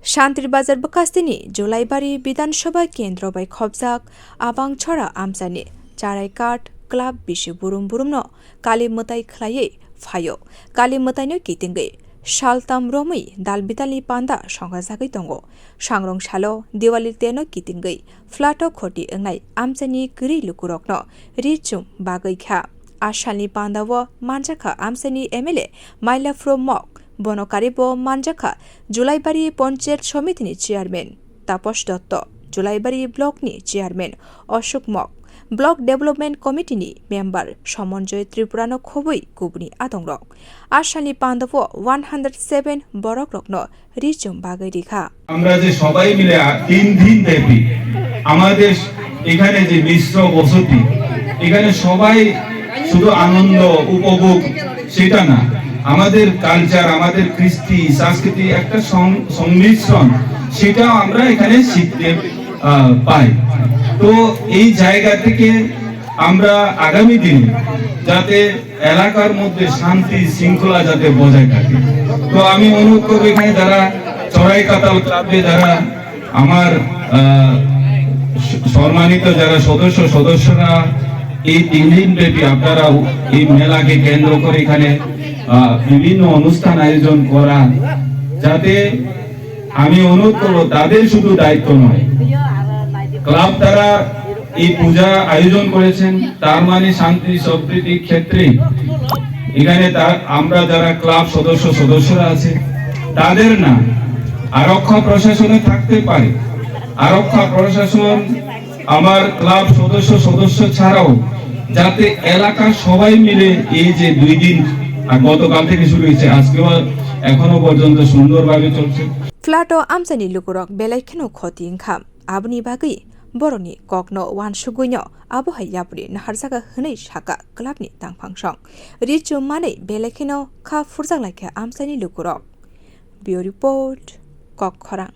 शान्तिर बाजार बकास्तिनी जुलाइबारी विधानसभा केन्द्र bai खबजाक आबां छरा आमसानि चाराय काठ क्लाब बिसु बुरुम बुरुमनो काली मताइ खलायै फायो काली मताइनो कितिंगै शालताम रोमै दालबितालनि पान्दा संगाजागै दंगो सांग्रं सालो दिवाली तेनो कितिंगै फ्लाटो खोटी ओंनाय आमसानि गरि लुकुरकनो रिचुम bagwi खा आशालनि पान्दावो मानजाखा आमसानि एमएलए माइलाफ्रो मक बनकारिबो मानजाखा जुलाइबारी पञ्चायत समितिनि चेयारमेन तापस दत्त जुलाइबारी ब्लकनि चेयारमेन अशोक मक ब्लक डेभलपमेन्ट कमिटिनि मेम्बार समन्जय त्रिपुरानो खबै गुबुनि आदंरक आशालनि पान्दावो 107 बरक रत्न रिचुम bagwi rikha আমরা যে সবাই মিলে 3 দিন ব্যাপী আমাদের এখানে যে মিশ্র বসতি এখানে সবাই শুধু আনন্দ উপভোগ সেটা না আমাদের কালচার আমাদের কৃষ্টি সংস্কৃতি একটা সংমিশ্রণ সেটাও আমরা এখানে শিখতে পাই তো এই জায়গা থেকে আমরা আগামী দিনে যাতে এলাকার মধ্যে শান্তি শৃঙ্খলা যাতে বজায় থাকে তো আমি অনুরোধ করব এখানে যারা চড়াই কাতাল ক্লাবে যারা আমার সম্মানিত যারা সদস্যরা এই 3 দিন ব্যাপী আপনারা এই মেলাকে কেন্দ্র করে এখানে বিভিন্ন অনুষ্ঠান আয়োজন করা যাতে আমি অনুরোধ করব তাদের শুধু দায়িত্ব নয় ক্লাব দ্বারা এই পূজা আয়োজন করেছেন তার মানে শান্তি সম্প্রীতির ক্ষেত্রে এখানে আমরা যারা ক্লাব সদস্যরা আছে তাদের না আরক্ষা প্রশাসনে থাকতে পারে আরক্ষা প্রশাসন আমার ক্লাব সদস্য ছাড়াও যাতে এলাকার সবাই মিলে এই যে 2 দিন গতকাল থেকে শুরু হয়েছে আজকেও এখনো পর্যন্ত সুন্দরভাবে চলছে फ्लाटो आमसानि लुकुरक बेलायखेनो खति इंखाम आबनि bagwi बरनि ककनो वान सुगुइनो आबहाय यापुरि नाहारजागा हनै साका क्लाबनि तांफांसं रिचुम मानै बेलायखेनो खा फुरजांलायखे आमसानि लुकुरक बिउ रिपोर्ट कक खरां।